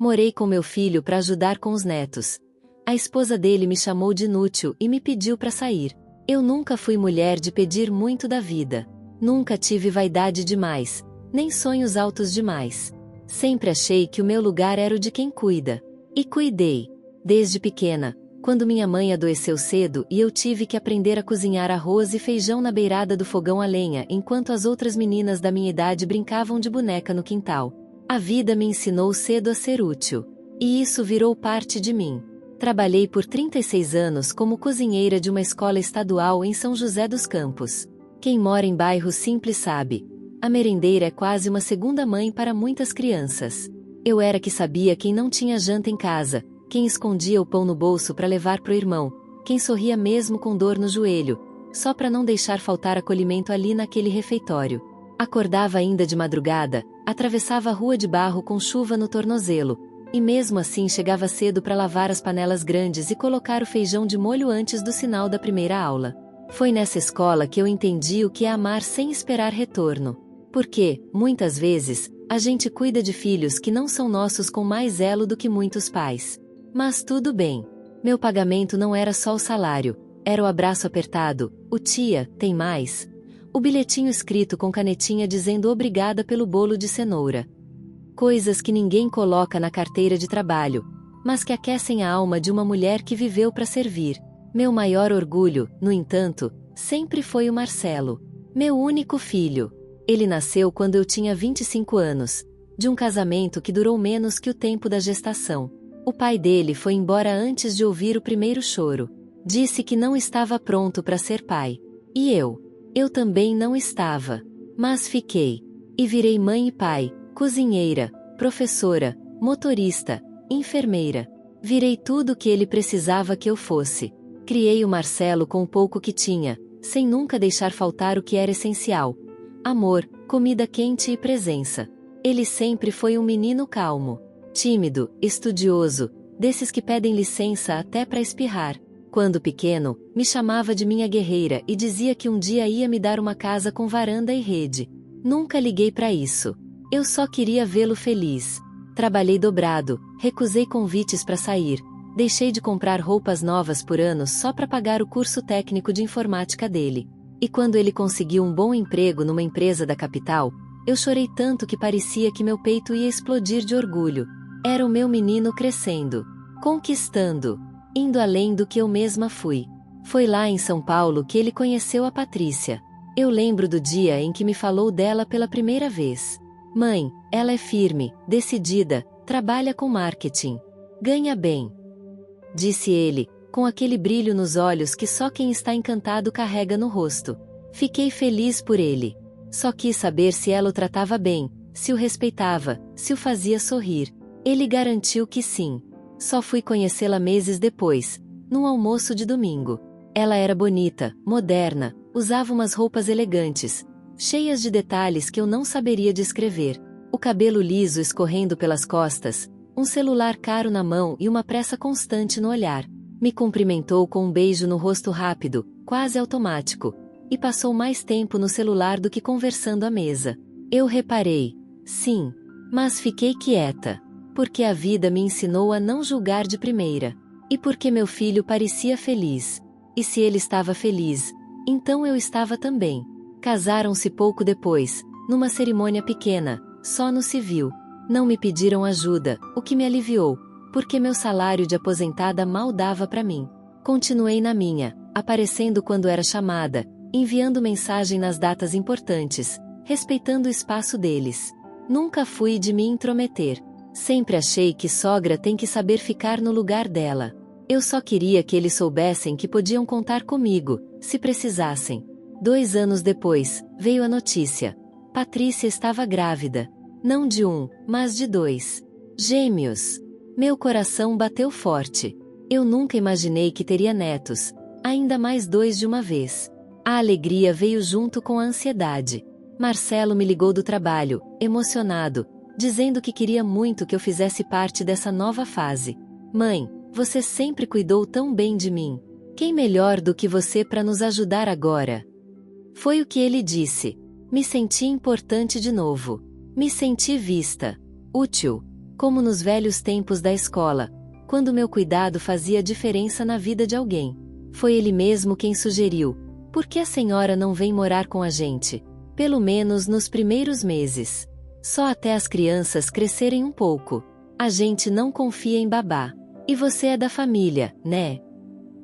Morei com meu filho para ajudar com os netos. A esposa dele me chamou de inútil e me pediu para sair. Eu nunca fui mulher de pedir muito da vida. Nunca tive vaidade demais, nem sonhos altos demais. Sempre achei que o meu lugar era o de quem cuida. E cuidei. Desde pequena, quando minha mãe adoeceu cedo e eu tive que aprender a cozinhar arroz e feijão na beirada do fogão a lenha enquanto as outras meninas da minha idade brincavam de boneca no quintal. A vida me ensinou cedo a ser útil. E isso virou parte de mim. Trabalhei por 36 anos como cozinheira de uma escola estadual em São José dos Campos. Quem mora em bairro simples sabe. A merendeira é quase uma segunda mãe para muitas crianças. Eu era que sabia quem não tinha janta em casa, quem escondia o pão no bolso para levar pro irmão, quem sorria mesmo com dor no joelho, só para não deixar faltar acolhimento ali naquele refeitório. Acordava ainda de madrugada, atravessava a rua de barro com chuva no tornozelo, e mesmo assim chegava cedo para lavar as panelas grandes e colocar o feijão de molho antes do sinal da primeira aula. Foi nessa escola que eu entendi o que é amar sem esperar retorno. Porque, muitas vezes, a gente cuida de filhos que não são nossos com mais zelo do que muitos pais. Mas tudo bem. Meu pagamento não era só o salário, era o abraço apertado, o tia, tem mais? O bilhetinho escrito com canetinha dizendo obrigada pelo bolo de cenoura. Coisas que ninguém coloca na carteira de trabalho, mas que aquecem a alma de uma mulher que viveu para servir. Meu maior orgulho, no entanto, sempre foi o Marcelo. Meu único filho. Ele nasceu quando eu tinha 25 anos, de um casamento que durou menos que o tempo da gestação. O pai dele foi embora antes de ouvir o primeiro choro. Disse que não estava pronto para ser pai. E eu também não estava. Mas fiquei. E virei mãe e pai, cozinheira, professora, motorista, enfermeira. Virei tudo o que ele precisava que eu fosse. Criei o Marcelo com o pouco que tinha, sem nunca deixar faltar o que era essencial. Amor, comida quente e presença. Ele sempre foi um menino calmo, tímido, estudioso, desses que pedem licença até para espirrar. Quando pequeno, me chamava de minha guerreira e dizia que um dia ia me dar uma casa com varanda e rede. Nunca liguei para isso. Eu só queria vê-lo feliz. Trabalhei dobrado, recusei convites para sair, deixei de comprar roupas novas por anos só para pagar o curso técnico de informática dele. E quando ele conseguiu um bom emprego numa empresa da capital, eu chorei tanto que parecia que meu peito ia explodir de orgulho. Era o meu menino crescendo, conquistando, indo além do que eu mesma fui. Foi lá em São Paulo que ele conheceu a Patrícia. Eu lembro do dia em que me falou dela pela primeira vez. Mãe, ela é firme, decidida, trabalha com marketing. Ganha bem. Disse ele, com aquele brilho nos olhos que só quem está encantado carrega no rosto. Fiquei feliz por ele. Só quis saber se ela o tratava bem, se o respeitava, se o fazia sorrir. Ele garantiu que sim. Só fui conhecê-la meses depois, num almoço de domingo. Ela era bonita, moderna, usava umas roupas elegantes, cheias de detalhes que eu não saberia descrever. O cabelo liso escorrendo pelas costas, um celular caro na mão e uma pressa constante no olhar. Me cumprimentou com um beijo no rosto rápido, quase automático, e passou mais tempo no celular do que conversando à mesa. Eu reparei. Sim. Mas fiquei quieta. Porque a vida me ensinou a não julgar de primeira. E porque meu filho parecia feliz. E se ele estava feliz, então eu estava também. Casaram-se pouco depois, numa cerimônia pequena, só no civil. Não me pediram ajuda, o que me aliviou, porque meu salário de aposentada mal dava para mim. Continuei na minha, aparecendo quando era chamada, enviando mensagem nas datas importantes, respeitando o espaço deles. Nunca fui de me intrometer. Sempre achei que sogra tem que saber ficar no lugar dela. Eu só queria que eles soubessem que podiam contar comigo, se precisassem. 2 anos depois, veio a notícia. Patrícia estava grávida. Não de 1, mas de 2. Gêmeos. Meu coração bateu forte. Eu nunca imaginei que teria netos, ainda mais 2 de uma vez. A alegria veio junto com a ansiedade. Marcelo me ligou do trabalho, emocionado, dizendo que queria muito que eu fizesse parte dessa nova fase. Mãe, você sempre cuidou tão bem de mim. Quem melhor do que você para nos ajudar agora? Foi o que ele disse. Me senti importante de novo. Me senti vista. Útil. como nos velhos tempos da escola, quando meu cuidado fazia diferença na vida de alguém. Foi ele mesmo quem sugeriu: por que a senhora não vem morar com a gente? Pelo menos nos primeiros meses. Só até as crianças crescerem um pouco. A gente não confia em babá. E você é da família, né?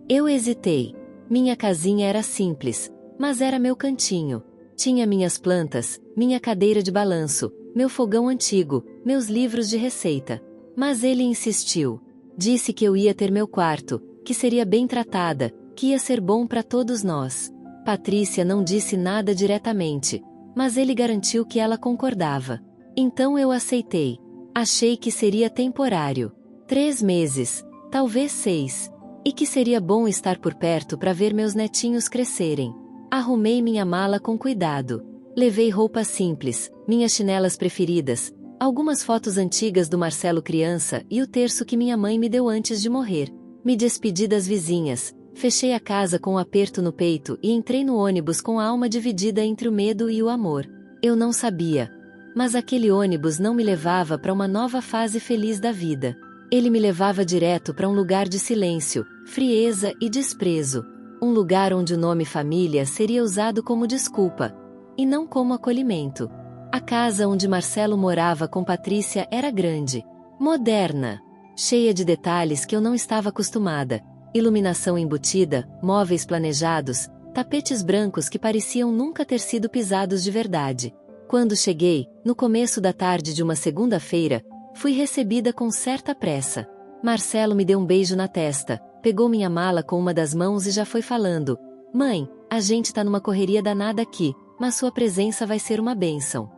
Eu hesitei. Minha casinha era simples, mas era meu cantinho. Tinha minhas plantas, minha cadeira de balanço, meu fogão antigo, meus livros de receita. Mas ele insistiu. Disse que eu ia ter meu quarto, que seria bem tratada, que ia ser bom para todos nós. Patrícia não disse nada diretamente, mas ele garantiu que ela concordava. Então eu aceitei. Achei que seria temporário. 3 meses, talvez 6. E que seria bom estar por perto para ver meus netinhos crescerem. Arrumei minha mala com cuidado. Levei roupas simples, minhas chinelas preferidas, algumas fotos antigas do Marcelo criança e o terço que minha mãe me deu antes de morrer. Me despedi das vizinhas, fechei a casa com um aperto no peito e entrei no ônibus com a alma dividida entre o medo e o amor. Eu não sabia. Mas aquele ônibus não me levava para uma nova fase feliz da vida. Ele me levava direto para um lugar de silêncio, frieza e desprezo. Um lugar onde o nome família seria usado como desculpa, e não como acolhimento. A casa onde Marcelo morava com Patrícia era grande, moderna, cheia de detalhes que eu não estava acostumada. Iluminação embutida, móveis planejados, tapetes brancos que pareciam nunca ter sido pisados de verdade. Quando cheguei, no começo da tarde de uma segunda-feira, fui recebida com certa pressa. Marcelo me deu um beijo na testa, pegou minha mala com uma das mãos e já foi falando: "Mãe, a gente tá numa correria danada aqui, mas sua presença vai ser uma bênção."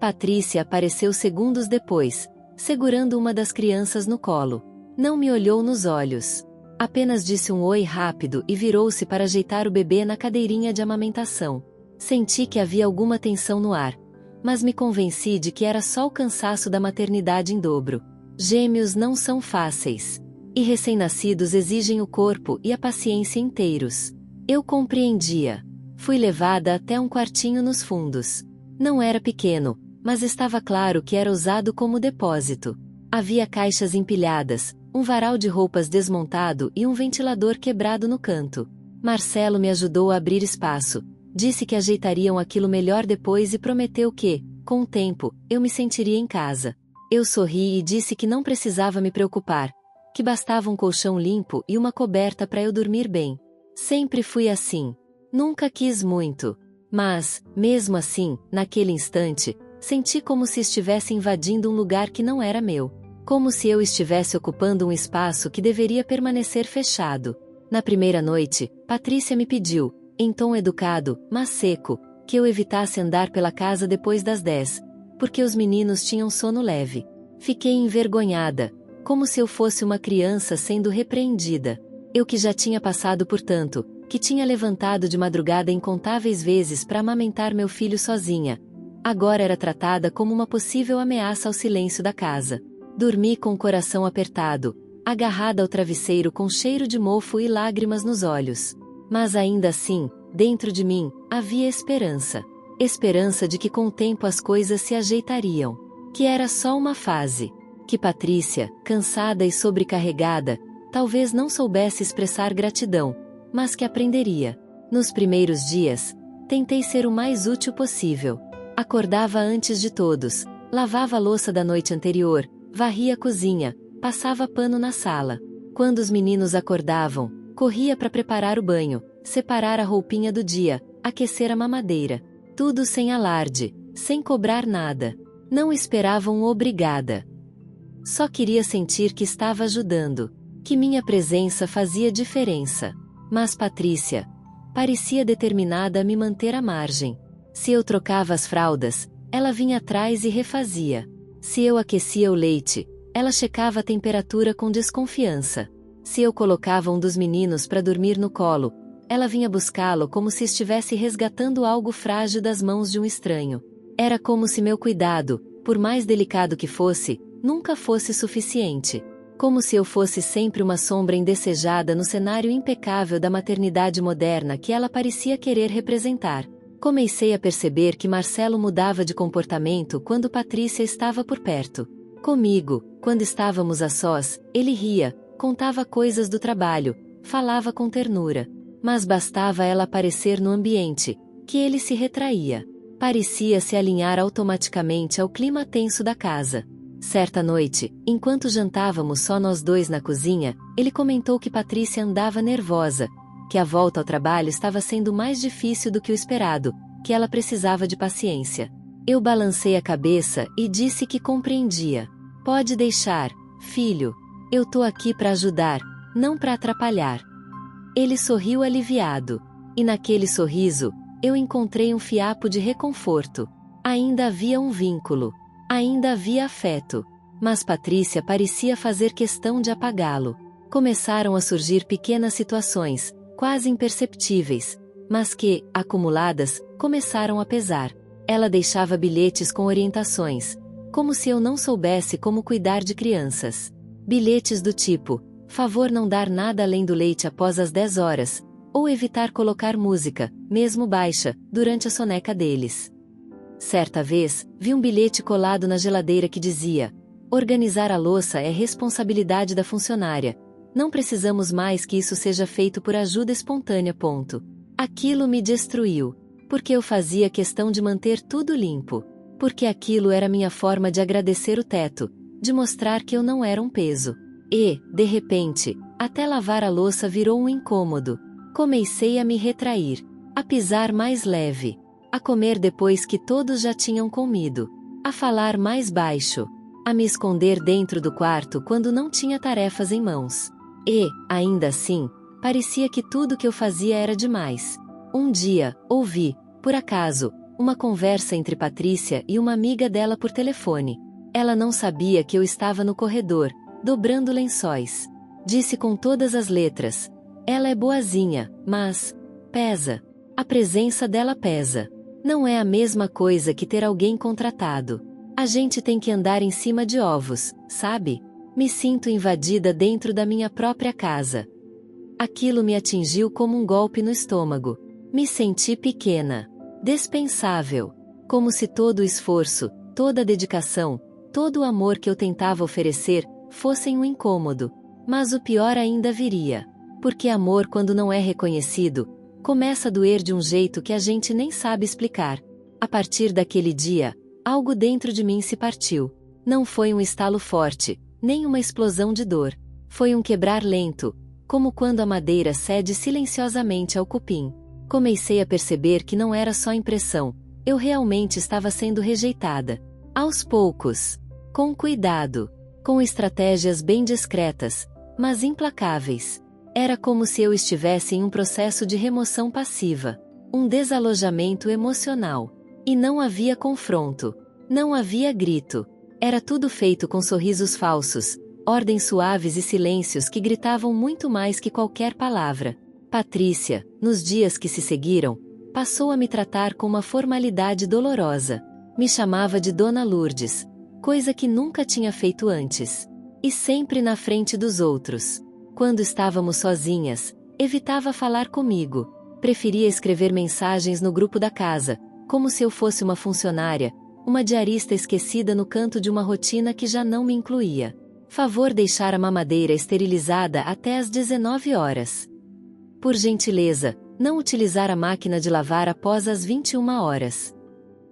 Patrícia apareceu segundos depois, segurando uma das crianças no colo. Não me olhou nos olhos. Apenas disse um oi rápido e virou-se para ajeitar o bebê na cadeirinha de amamentação. Senti que havia alguma tensão no ar, mas me convenci de que era só o cansaço da maternidade em dobro. Gêmeos não são fáceis. E recém-nascidos exigem o corpo e a paciência inteiros. Eu compreendia. Fui levada até um quartinho nos fundos. Não era pequeno, mas estava claro que era usado como depósito. Havia caixas empilhadas, um varal de roupas desmontado e um ventilador quebrado no canto. Marcelo me ajudou a abrir espaço. Disse que ajeitariam aquilo melhor depois e prometeu que, com o tempo, eu me sentiria em casa. Eu sorri e disse que não precisava me preocupar, que bastava um colchão limpo e uma coberta para eu dormir bem. Sempre fui assim. Nunca quis muito. Mas, mesmo assim, naquele instante, senti como se estivesse invadindo um lugar que não era meu. Como se eu estivesse ocupando um espaço que deveria permanecer fechado. Na primeira noite, Patrícia me pediu, em tom educado, mas seco, que eu evitasse andar pela casa depois das 10, porque os meninos tinham sono leve. Fiquei envergonhada, como se eu fosse uma criança sendo repreendida. Eu que já tinha passado por tanto, que tinha levantado de madrugada incontáveis vezes para amamentar meu filho sozinha. Agora era tratada como uma possível ameaça ao silêncio da casa. Dormi com o coração apertado, agarrada ao travesseiro com cheiro de mofo e lágrimas nos olhos. Mas ainda assim, dentro de mim, havia esperança. Esperança de que com o tempo as coisas se ajeitariam. Que era só uma fase. Que Patrícia, cansada e sobrecarregada, talvez não soubesse expressar gratidão, mas que aprenderia. Nos primeiros dias, tentei ser o mais útil possível. Acordava antes de todos, lavava a louça da noite anterior, varria a cozinha, passava pano na sala. Quando os meninos acordavam, corria para preparar o banho, separar a roupinha do dia, aquecer a mamadeira. Tudo sem alarde, sem cobrar nada. Não esperavam um obrigada. Só queria sentir que estava ajudando, que minha presença fazia diferença. Mas Patrícia parecia determinada a me manter à margem. Se eu trocava as fraldas, ela vinha atrás e refazia. Se eu aquecia o leite, ela checava a temperatura com desconfiança. Se eu colocava um dos meninos para dormir no colo, ela vinha buscá-lo como se estivesse resgatando algo frágil das mãos de um estranho. Era como se meu cuidado, por mais delicado que fosse, nunca fosse suficiente. Como se eu fosse sempre uma sombra indesejada no cenário impecável da maternidade moderna que ela parecia querer representar. Comecei a perceber que Marcelo mudava de comportamento quando Patrícia estava por perto. Comigo, quando estávamos a sós, ele ria, contava coisas do trabalho, falava com ternura. Mas bastava ela aparecer no ambiente, que ele se retraía. Parecia se alinhar automaticamente ao clima tenso da casa. Certa noite, enquanto jantávamos só nós dois na cozinha, ele comentou que Patrícia andava nervosa, que a volta ao trabalho estava sendo mais difícil do que o esperado, que ela precisava de paciência. Eu balancei a cabeça e disse que compreendia. Pode deixar, filho. Eu tô aqui para ajudar, não para atrapalhar. Ele sorriu aliviado. E naquele sorriso, eu encontrei um fiapo de reconforto. Ainda havia um vínculo. Ainda havia afeto. Mas Patrícia parecia fazer questão de apagá-lo. Começaram a surgir pequenas situações, quase imperceptíveis, mas que, acumuladas, começaram a pesar. Ela deixava bilhetes com orientações, como se eu não soubesse como cuidar de crianças. Bilhetes do tipo: favor não dar nada além do leite após as 10 horas, ou evitar colocar música, mesmo baixa, durante a soneca deles. Certa vez, vi um bilhete colado na geladeira que dizia: organizar a louça é responsabilidade da funcionária. Não precisamos mais que isso seja feito por ajuda espontânea. Aquilo me destruiu. Porque eu fazia questão de manter tudo limpo. Porque aquilo era minha forma de agradecer o teto, de mostrar que eu não era um peso. E, de repente, até lavar a louça virou um incômodo. Comecei a me retrair, a pisar mais leve, a comer depois que todos já tinham comido, a falar mais baixo, a me esconder dentro do quarto quando não tinha tarefas em mãos. E, ainda assim, parecia que tudo que eu fazia era demais. Um dia, ouvi, por acaso, uma conversa entre Patrícia e uma amiga dela por telefone. Ela não sabia que eu estava no corredor, dobrando lençóis. Disse com todas as letras: ela é boazinha, mas pesa. A presença dela pesa. Não é a mesma coisa que ter alguém contratado. A gente tem que andar em cima de ovos, sabe? Me sinto invadida dentro da minha própria casa. Aquilo me atingiu como um golpe no estômago. Me senti pequena, dispensável, como se todo o esforço, toda a dedicação, todo o amor que eu tentava oferecer, fossem um incômodo. Mas o pior ainda viria. Porque amor, quando não é reconhecido, começa a doer de um jeito que a gente nem sabe explicar. A partir daquele dia, algo dentro de mim se partiu. Não foi um estalo forte, nem uma explosão de dor. Foi um quebrar lento, como quando a madeira cede silenciosamente ao cupim. Comecei a perceber que não era só impressão, eu realmente estava sendo rejeitada. Aos poucos. Com cuidado. Com estratégias bem discretas, mas implacáveis. Era como se eu estivesse em um processo de remoção passiva. Um desalojamento emocional. E não havia confronto. Não havia grito. Era tudo feito com sorrisos falsos, ordens suaves e silêncios que gritavam muito mais que qualquer palavra. Patrícia, nos dias que se seguiram, passou a me tratar com uma formalidade dolorosa. Me chamava de Dona Lourdes, coisa que nunca tinha feito antes. E sempre na frente dos outros. Quando estávamos sozinhas, evitava falar comigo. Preferia escrever mensagens no grupo da casa, como se eu fosse uma funcionária, uma diarista esquecida no canto de uma rotina que já não me incluía. Favor deixar a mamadeira esterilizada até às 19 horas. Por gentileza, não utilizar a máquina de lavar após as 21 horas.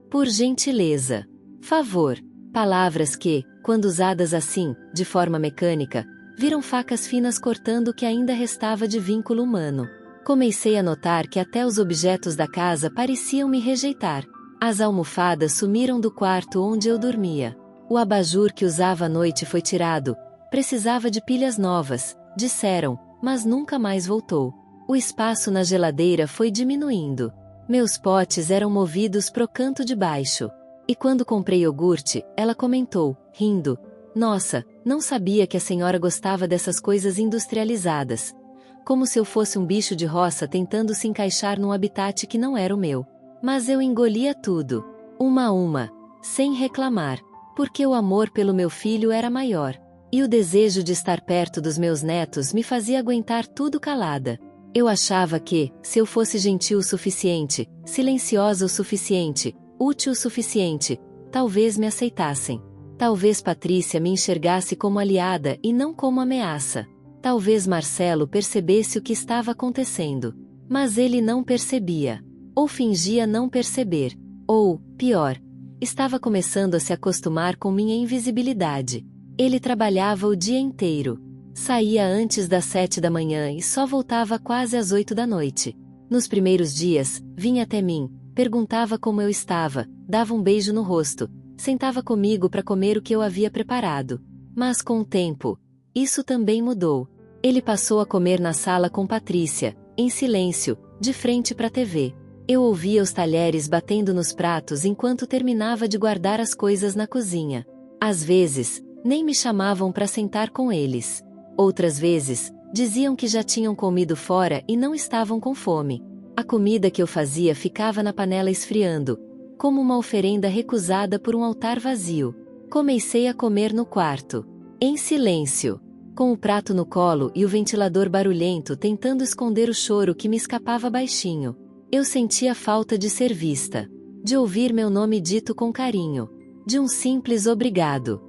Por gentileza. Favor. Palavras que, quando usadas assim, de forma mecânica, viram facas finas cortando o que ainda restava de vínculo humano. Comecei a notar que até os objetos da casa pareciam me rejeitar. As almofadas sumiram do quarto onde eu dormia. O abajur que usava à noite foi tirado. Precisava de pilhas novas, disseram, mas nunca mais voltou. O espaço na geladeira foi diminuindo. Meus potes eram movidos pro canto de baixo. E quando comprei iogurte, ela comentou, rindo: nossa, não sabia que a senhora gostava dessas coisas industrializadas. Como se eu fosse um bicho de roça tentando se encaixar num habitat que não era o meu. Mas eu engolia tudo, uma a uma, sem reclamar, porque o amor pelo meu filho era maior. E o desejo de estar perto dos meus netos me fazia aguentar tudo calada. Eu achava que, se eu fosse gentil o suficiente, silenciosa o suficiente, útil o suficiente, talvez me aceitassem. Talvez Patrícia me enxergasse como aliada e não como ameaça. Talvez Marcelo percebesse o que estava acontecendo. Mas ele não percebia. Ou fingia não perceber. Ou, pior, estava começando a se acostumar com minha invisibilidade. Ele trabalhava o dia inteiro. Saía antes das 7 da manhã e só voltava quase às 8 da noite. Nos primeiros dias, vinha até mim, perguntava como eu estava, dava um beijo no rosto, sentava comigo para comer o que eu havia preparado. Mas com o tempo, isso também mudou. Ele passou a comer na sala com Patrícia, em silêncio, de frente para a TV. Eu ouvia os talheres batendo nos pratos enquanto terminava de guardar as coisas na cozinha. Às vezes, nem me chamavam para sentar com eles. Outras vezes, diziam que já tinham comido fora e não estavam com fome. A comida que eu fazia ficava na panela esfriando, como uma oferenda recusada por um altar vazio. Comecei a comer no quarto, em silêncio, com o prato no colo e o ventilador barulhento tentando esconder o choro que me escapava baixinho. Eu sentia falta de ser vista, de ouvir meu nome dito com carinho, de um simples obrigado.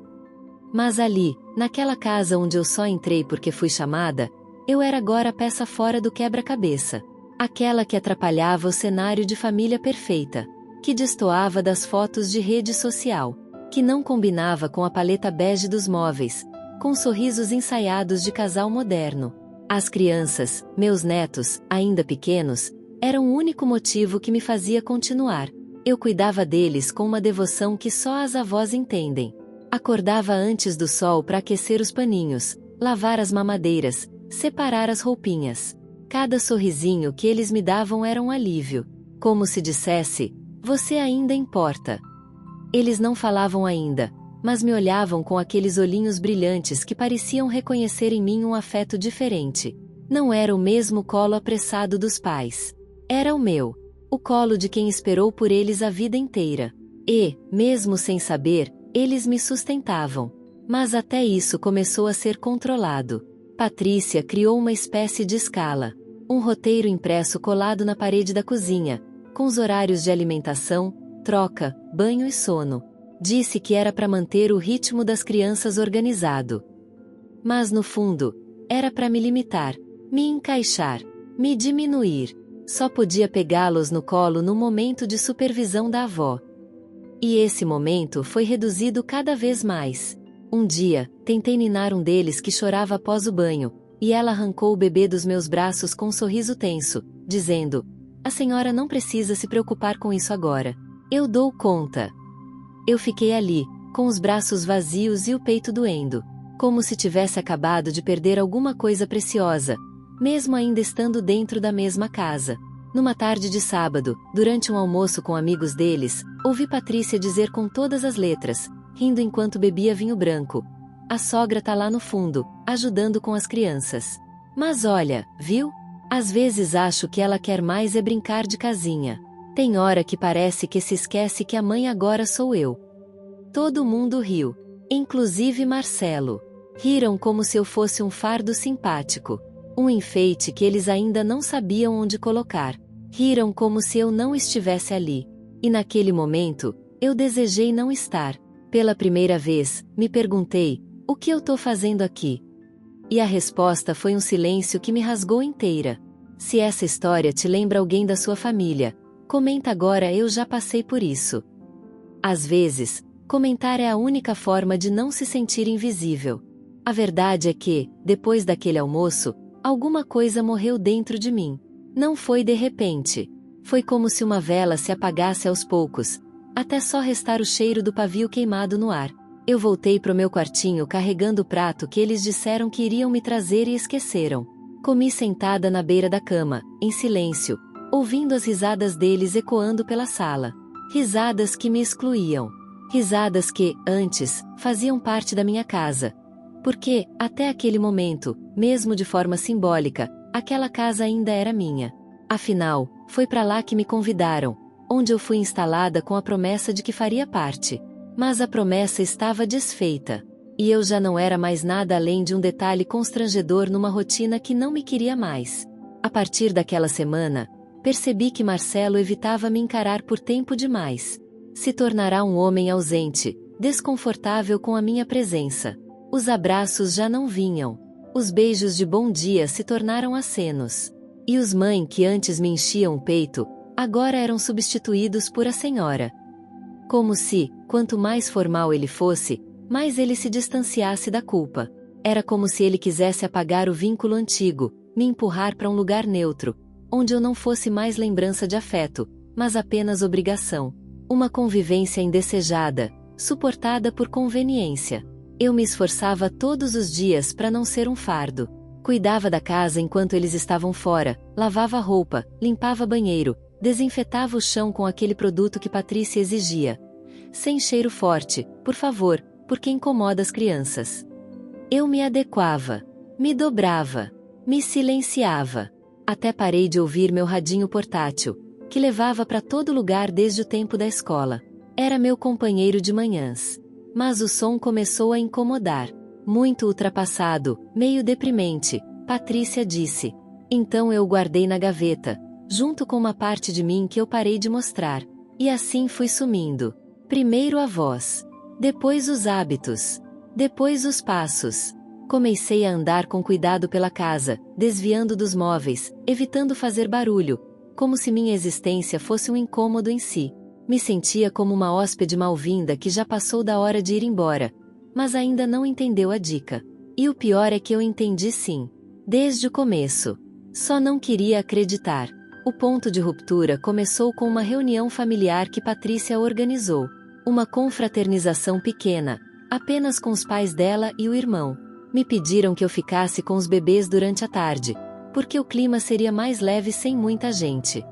Mas ali, naquela casa onde eu só entrei porque fui chamada, eu era agora a peça fora do quebra-cabeça. Aquela que atrapalhava o cenário de família perfeita, que destoava das fotos de rede social, que não combinava com a paleta bege dos móveis, com sorrisos ensaiados de casal moderno. As crianças, meus netos, ainda pequenos, eram o único motivo que me fazia continuar. Eu cuidava deles com uma devoção que só as avós entendem. Acordava antes do sol para aquecer os paninhos, lavar as mamadeiras, separar as roupinhas. Cada sorrisinho que eles me davam era um alívio. Como se dissesse, você ainda importa. Eles não falavam ainda, mas me olhavam com aqueles olhinhos brilhantes que pareciam reconhecer em mim um afeto diferente. Não era o mesmo colo apressado dos pais. Era o meu. O colo de quem esperou por eles a vida inteira. E, mesmo sem saber, eles me sustentavam. Mas até isso começou a ser controlado. Patrícia criou uma espécie de escala. Um roteiro impresso colado na parede da cozinha, com os horários de alimentação, troca, banho e sono. Disse que era para manter o ritmo das crianças organizado. Mas no fundo, era para me limitar, me encaixar, me diminuir. Só podia pegá-los no colo no momento de supervisão da avó. E esse momento foi reduzido cada vez mais. Um dia, tentei ninar um deles que chorava após o banho, e ela arrancou o bebê dos meus braços com um sorriso tenso, dizendo: "A senhora não precisa se preocupar com isso agora. Eu dou conta." Eu fiquei ali, com os braços vazios e o peito doendo, como se tivesse acabado de perder alguma coisa preciosa, mesmo ainda estando dentro da mesma casa. Numa tarde de sábado, durante um almoço com amigos deles, ouvi Patrícia dizer com todas as letras, rindo enquanto bebia vinho branco: "A sogra tá lá no fundo, ajudando com as crianças. Mas olha, viu? Às vezes acho que ela quer mais é brincar de casinha. Tem hora que parece que se esquece que a mãe agora sou eu." Todo mundo riu, inclusive Marcelo. Riram como se eu fosse um fardo simpático, um enfeite que eles ainda não sabiam onde colocar. Riram como se eu não estivesse ali. E naquele momento, eu desejei não estar. Pela primeira vez, me perguntei: o que eu tô fazendo aqui? E a resposta foi um silêncio que me rasgou inteira. Se essa história te lembra alguém da sua família, comenta agora. Eu já passei por isso. Às vezes, comentar é a única forma de não se sentir invisível. A verdade é que, depois daquele almoço, alguma coisa morreu dentro de mim. Não foi de repente. Foi como se uma vela se apagasse aos poucos, até só restar o cheiro do pavio queimado no ar. Eu voltei pro meu quartinho carregando o prato que eles disseram que iriam me trazer e esqueceram. Comi sentada na beira da cama, em silêncio, ouvindo as risadas deles ecoando pela sala. Risadas que me excluíam. Risadas que, antes, faziam parte da minha casa. Porque, até aquele momento, mesmo de forma simbólica, aquela casa ainda era minha. Afinal, foi para lá que me convidaram, onde eu fui instalada com a promessa de que faria parte. Mas a promessa estava desfeita. E eu já não era mais nada além de um detalhe constrangedor numa rotina que não me queria mais. A partir daquela semana, percebi que Marcelo evitava me encarar por tempo demais. Se tornará um homem ausente, desconfortável com a minha presença. Os abraços já não vinham. Os beijos de bom dia se tornaram acenos. E os mãe que antes me enchiam o peito, agora eram substituídos por a senhora. Como se, quanto mais formal ele fosse, mais ele se distanciasse da culpa. Era como se ele quisesse apagar o vínculo antigo, me empurrar para um lugar neutro, onde eu não fosse mais lembrança de afeto, mas apenas obrigação. Uma convivência indesejada, suportada por conveniência. Eu me esforçava todos os dias para não ser um fardo. Cuidava da casa enquanto eles estavam fora, lavava roupa, limpava banheiro, desinfetava o chão com aquele produto que Patrícia exigia. Sem cheiro forte, por favor, porque incomoda as crianças. Eu me adequava, me dobrava, me silenciava. Até parei de ouvir meu radinho portátil, que levava para todo lugar desde o tempo da escola. Era meu companheiro de manhãs. Mas o som começou a incomodar. Muito ultrapassado, meio deprimente, Patrícia disse. Então eu o guardei na gaveta, junto com uma parte de mim que eu parei de mostrar. E assim fui sumindo. Primeiro a voz. Depois os hábitos. Depois os passos. Comecei a andar com cuidado pela casa, desviando dos móveis, evitando fazer barulho, como se minha existência fosse um incômodo em si. Me sentia como uma hóspede mal-vinda que já passou da hora de ir embora, mas ainda não entendeu a dica. E o pior é que eu entendi sim. Desde o começo. Só não queria acreditar. O ponto de ruptura começou com uma reunião familiar que Patrícia organizou. Uma confraternização pequena, apenas com os pais dela e o irmão. Me pediram que eu ficasse com os bebês durante a tarde, porque o clima seria mais leve sem muita gente.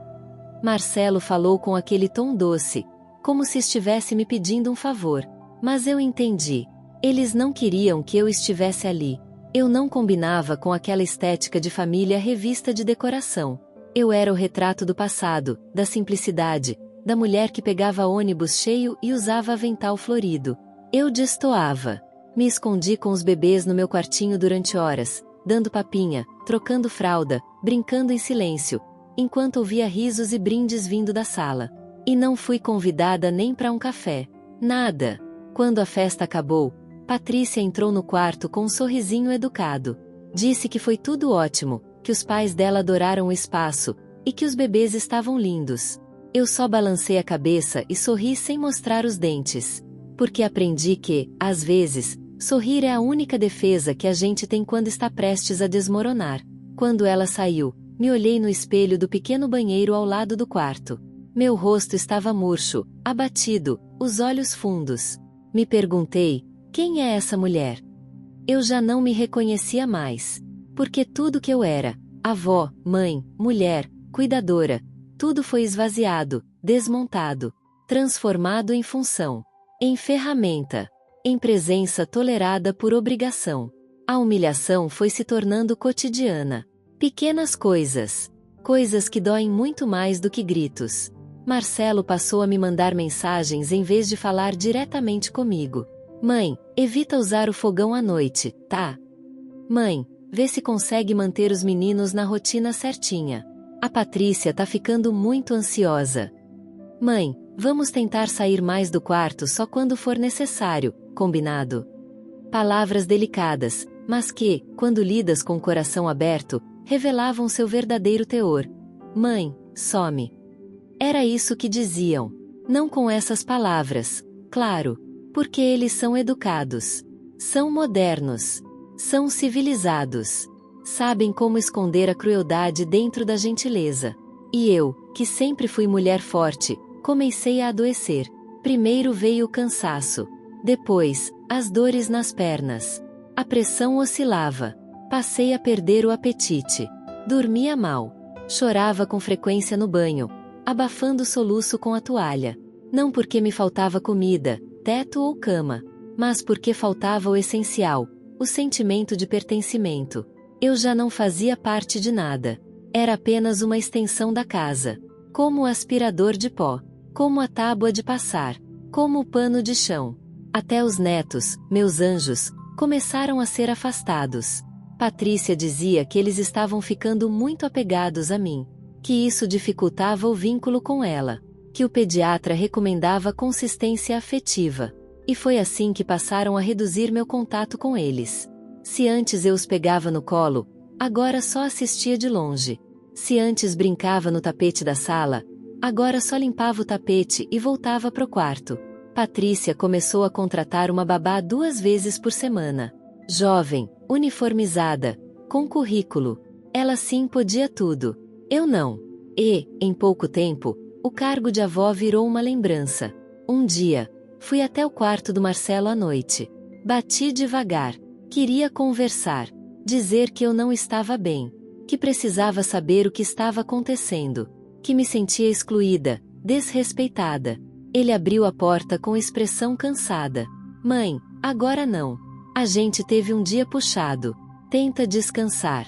Marcelo falou com aquele tom doce, como se estivesse me pedindo um favor. Mas eu entendi. Eles não queriam que eu estivesse ali. Eu não combinava com aquela estética de família revista de decoração. Eu era o retrato do passado, da simplicidade, da mulher que pegava ônibus cheio e usava avental florido. Eu destoava. Me escondi com os bebês no meu quartinho durante horas, dando papinha, trocando fralda, brincando em silêncio, enquanto ouvia risos e brindes vindo da sala. E não fui convidada nem para um café. Nada. Quando a festa acabou, Patrícia entrou no quarto com um sorrisinho educado. Disse que foi tudo ótimo, que os pais dela adoraram o espaço, e que os bebês estavam lindos. Eu só balancei a cabeça e sorri sem mostrar os dentes. Porque aprendi que, às vezes, sorrir é a única defesa que a gente tem quando está prestes a desmoronar. Quando ela saiu, me olhei no espelho do pequeno banheiro ao lado do quarto. Meu rosto estava murcho, abatido, os olhos fundos. Me perguntei, quem é essa mulher? Eu já não me reconhecia mais. Porque tudo que eu era, avó, mãe, mulher, cuidadora, tudo foi esvaziado, desmontado, transformado em função, em ferramenta, em presença tolerada por obrigação. A humilhação foi se tornando cotidiana. Pequenas coisas. Coisas que doem muito mais do que gritos. Marcelo passou a me mandar mensagens em vez de falar diretamente comigo. Mãe, evita usar o fogão à noite, tá? Mãe, vê se consegue manter os meninos na rotina certinha. A Patrícia tá ficando muito ansiosa. Mãe, vamos tentar sair mais do quarto só quando for necessário, combinado? Palavras delicadas, mas que, quando lidas com o coração aberto, revelavam seu verdadeiro teor. Mãe, some. Era isso que diziam. Não com essas palavras, claro, porque eles são educados. São modernos. São civilizados. Sabem como esconder a crueldade dentro da gentileza. E eu, que sempre fui mulher forte, comecei a adoecer. Primeiro veio o cansaço. Depois, as dores nas pernas. A pressão oscilava. Passei a perder o apetite. Dormia mal. Chorava com frequência no banho, abafando o soluço com a toalha. Não porque me faltava comida, teto ou cama, mas porque faltava o essencial, o sentimento de pertencimento. Eu já não fazia parte de nada. Era apenas uma extensão da casa. Como o aspirador de pó. Como a tábua de passar. Como o pano de chão. Até os netos, meus anjos, começaram a ser afastados. Patrícia dizia que eles estavam ficando muito apegados a mim. Que isso dificultava o vínculo com ela. Que o pediatra recomendava consistência afetiva. E foi assim que passaram a reduzir meu contato com eles. Se antes eu os pegava no colo, agora só assistia de longe. Se antes brincava no tapete da sala, agora só limpava o tapete e voltava pro quarto. Patrícia começou a contratar uma babá 2 vezes por semana. Jovem, uniformizada, com currículo. Ela sim podia tudo. Eu não. E, em pouco tempo, o cargo de avó virou uma lembrança. Um dia, fui até o quarto do Marcelo à noite. Bati devagar. Queria conversar. Dizer que eu não estava bem. Que precisava saber o que estava acontecendo. Que me sentia excluída, desrespeitada. Ele abriu a porta com expressão cansada. Mãe, agora não. A gente teve um dia puxado. Tenta descansar.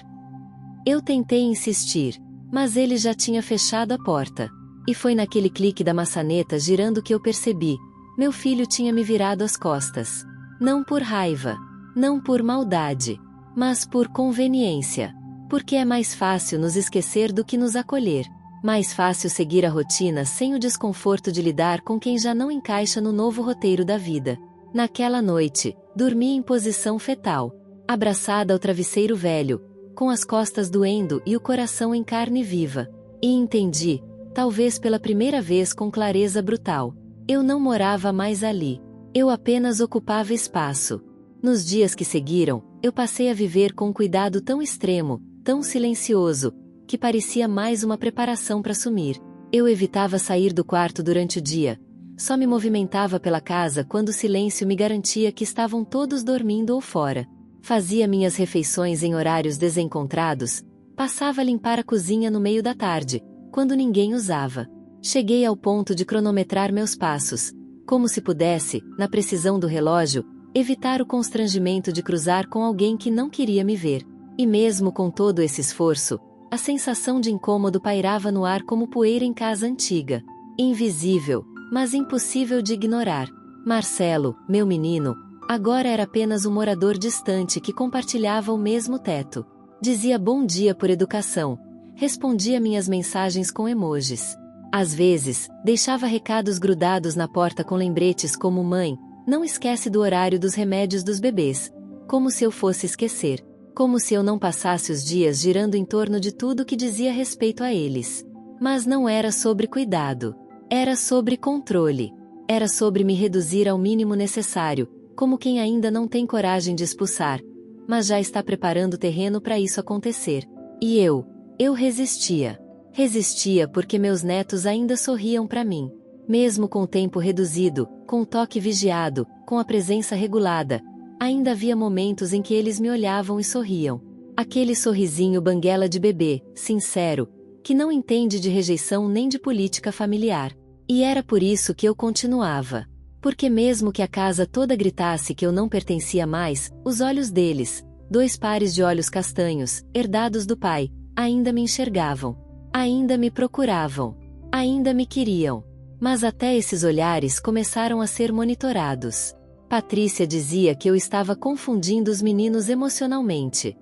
Eu tentei insistir, mas ele já tinha fechado a porta. E foi naquele clique da maçaneta girando que eu percebi. Meu filho tinha me virado as costas. Não por raiva. Não por maldade. Mas por conveniência. Porque é mais fácil nos esquecer do que nos acolher. Mais fácil seguir a rotina sem o desconforto de lidar com quem já não encaixa no novo roteiro da vida. Naquela noite, dormi em posição fetal, abraçada ao travesseiro velho, com as costas doendo e o coração em carne viva. E entendi, talvez pela primeira vez com clareza brutal. Eu não morava mais ali. Eu apenas ocupava espaço. Nos dias que seguiram, eu passei a viver com um cuidado tão extremo, tão silencioso, que parecia mais uma preparação para sumir. Eu evitava sair do quarto durante o dia. Só me movimentava pela casa quando o silêncio me garantia que estavam todos dormindo ou fora. Fazia minhas refeições em horários desencontrados. Passava a limpar a cozinha no meio da tarde, quando ninguém usava. Cheguei ao ponto de cronometrar meus passos, como se pudesse, na precisão do relógio, evitar o constrangimento de cruzar com alguém que não queria me ver. E mesmo com todo esse esforço, a sensação de incômodo pairava no ar como poeira em casa antiga. Invisível, mas impossível de ignorar. Marcelo, meu menino, agora era apenas um morador distante que compartilhava o mesmo teto. Dizia bom dia por educação. Respondia minhas mensagens com emojis. Às vezes, deixava recados grudados na porta com lembretes como mãe, não esquece do horário dos remédios dos bebês. Como se eu fosse esquecer. Como se eu não passasse os dias girando em torno de tudo que dizia respeito a eles. Mas não era sobre cuidado. Era sobre controle. Era sobre me reduzir ao mínimo necessário, como quem ainda não tem coragem de expulsar, mas já está preparando o terreno para isso acontecer. E eu resistia. Resistia porque meus netos ainda sorriam para mim. Mesmo com o tempo reduzido, com o toque vigiado, com a presença regulada, ainda havia momentos em que eles me olhavam e sorriam. Aquele sorrisinho banguela de bebê, sincero, que não entende de rejeição nem de política familiar. E era por isso que eu continuava. Porque mesmo que a casa toda gritasse que eu não pertencia mais, os olhos deles, 2 pares de olhos castanhos, herdados do pai, ainda me enxergavam. Ainda me procuravam. Ainda me queriam. Mas até esses olhares começaram a ser monitorados. Patrícia dizia que eu estava confundindo os meninos emocionalmente.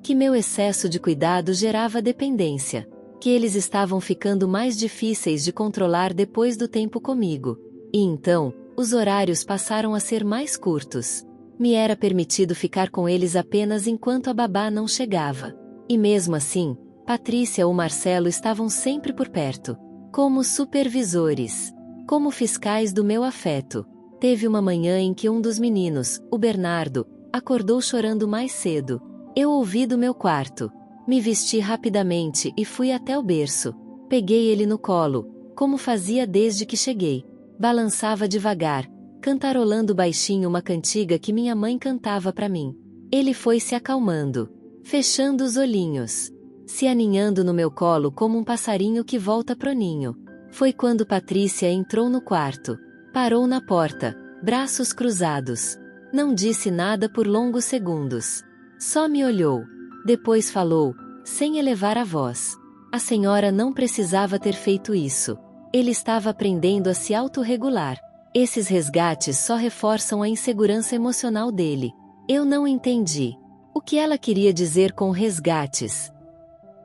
Que meu excesso de cuidado gerava dependência. Que eles estavam ficando mais difíceis de controlar depois do tempo comigo. E então, os horários passaram a ser mais curtos. Me era permitido ficar com eles apenas enquanto a babá não chegava. E mesmo assim, Patrícia ou Marcelo estavam sempre por perto. Como supervisores. Como fiscais do meu afeto. Teve uma manhã em que um dos meninos, o Bernardo, acordou chorando mais cedo. Eu ouvi do meu quarto. Me vesti rapidamente e fui até o berço. Peguei ele no colo, como fazia desde que cheguei. Balançava devagar, cantarolando baixinho uma cantiga que minha mãe cantava para mim. Ele foi se acalmando, fechando os olhinhos, se aninhando no meu colo como um passarinho que volta pro ninho. Foi quando Patrícia entrou no quarto. Parou na porta, braços cruzados. Não disse nada por longos segundos. Só me olhou. Depois falou, sem elevar a voz. A senhora não precisava ter feito isso. Ele estava aprendendo a se autorregular. Esses resgates só reforçam a insegurança emocional dele. Eu não entendi. O que ela queria dizer com resgates?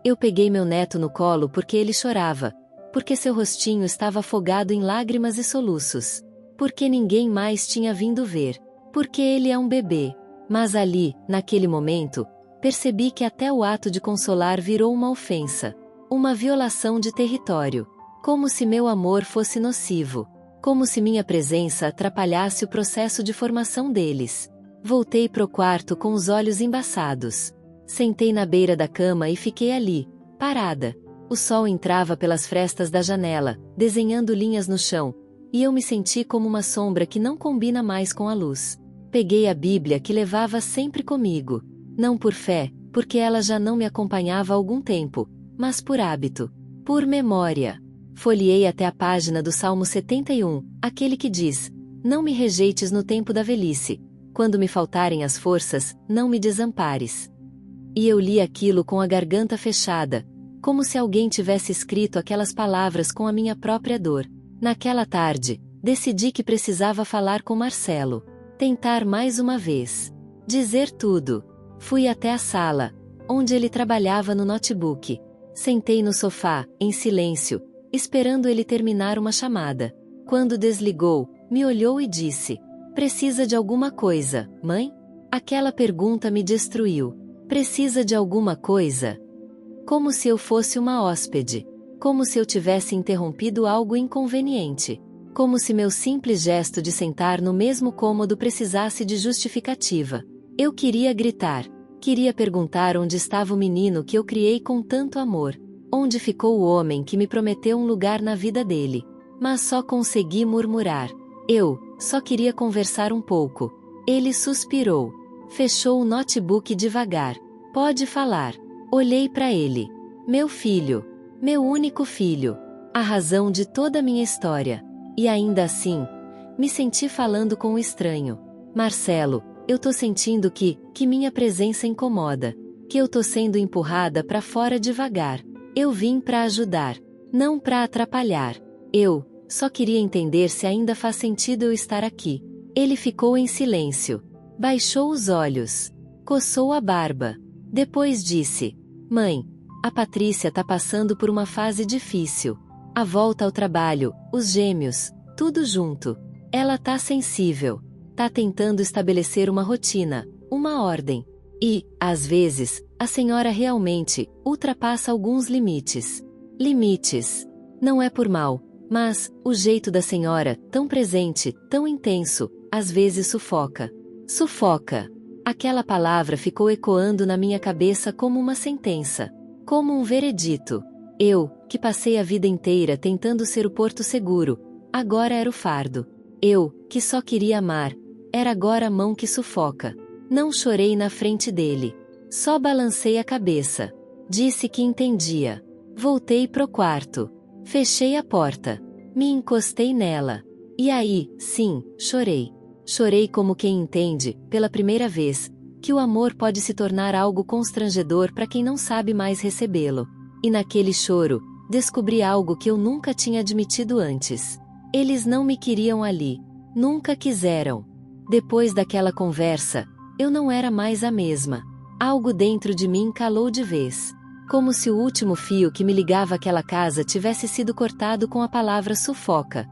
Eu peguei meu neto no colo porque ele chorava, porque seu rostinho estava afogado em lágrimas e soluços. Porque ninguém mais tinha vindo ver. Porque ele é um bebê. Mas ali, naquele momento, percebi que até o ato de consolar virou uma ofensa. Uma violação de território. Como se meu amor fosse nocivo. Como se minha presença atrapalhasse o processo de formação deles. Voltei pro quarto com os olhos embaçados. Sentei na beira da cama e fiquei ali, parada. O sol entrava pelas frestas da janela, desenhando linhas no chão, e eu me senti como uma sombra que não combina mais com a luz. Peguei a Bíblia que levava sempre comigo. Não por fé, porque ela já não me acompanhava há algum tempo, mas por hábito. Por memória. Folheei até a página do Salmo 71, aquele que diz: Não me rejeites no tempo da velhice. Quando me faltarem as forças, não me desampares. E eu li aquilo com a garganta fechada, como se alguém tivesse escrito aquelas palavras com a minha própria dor. Naquela tarde, decidi que precisava falar com Marcelo. Tentar mais uma vez. Dizer tudo. Fui até a sala, onde ele trabalhava no notebook. Sentei no sofá, em silêncio, esperando ele terminar uma chamada. Quando desligou, me olhou e disse: Precisa de alguma coisa, mãe? Aquela pergunta me destruiu. Precisa de alguma coisa? Como se eu fosse uma hóspede. Como se eu tivesse interrompido algo inconveniente. Como se meu simples gesto de sentar no mesmo cômodo precisasse de justificativa. Eu queria gritar. Queria perguntar onde estava o menino que eu criei com tanto amor. Onde ficou o homem que me prometeu um lugar na vida dele. Mas só consegui murmurar. Eu só queria conversar um pouco. Ele suspirou. Fechou o notebook devagar. Pode falar. Olhei para ele. Meu filho. Meu único filho. A razão de toda a minha história. E ainda assim, me senti falando com um estranho. Marcelo, eu tô sentindo que minha presença incomoda. Que eu tô sendo empurrada para fora devagar. Eu vim para ajudar. Não para atrapalhar. Eu só queria entender se ainda faz sentido eu estar aqui. Ele ficou em silêncio. Baixou os olhos. Coçou a barba. Depois disse: Mãe, a Patrícia tá passando por uma fase difícil. A volta ao trabalho, os gêmeos, tudo junto. Ela tá sensível. Tá tentando estabelecer uma rotina, uma ordem. E, às vezes, a senhora realmente ultrapassa alguns limites. Limites. Não é por mal, mas o jeito da senhora, tão presente, tão intenso, às vezes sufoca. Sufoca. Aquela palavra ficou ecoando na minha cabeça como uma sentença. Como um veredito. Eu, que passei a vida inteira tentando ser o porto seguro, agora era o fardo. Eu, que só queria amar, era agora a mão que sufoca. Não chorei na frente dele. Só balancei a cabeça. Disse que entendia. Voltei pro quarto. Fechei a porta. Me encostei nela. E aí, sim, chorei. Chorei como quem entende, pela primeira vez, que o amor pode se tornar algo constrangedor para quem não sabe mais recebê-lo. E naquele choro, descobri algo que eu nunca tinha admitido antes. Eles não me queriam ali. Nunca quiseram. Depois daquela conversa, eu não era mais a mesma. Algo dentro de mim calou de vez. Como se o último fio que me ligava àquela casa tivesse sido cortado com a palavra sufoca.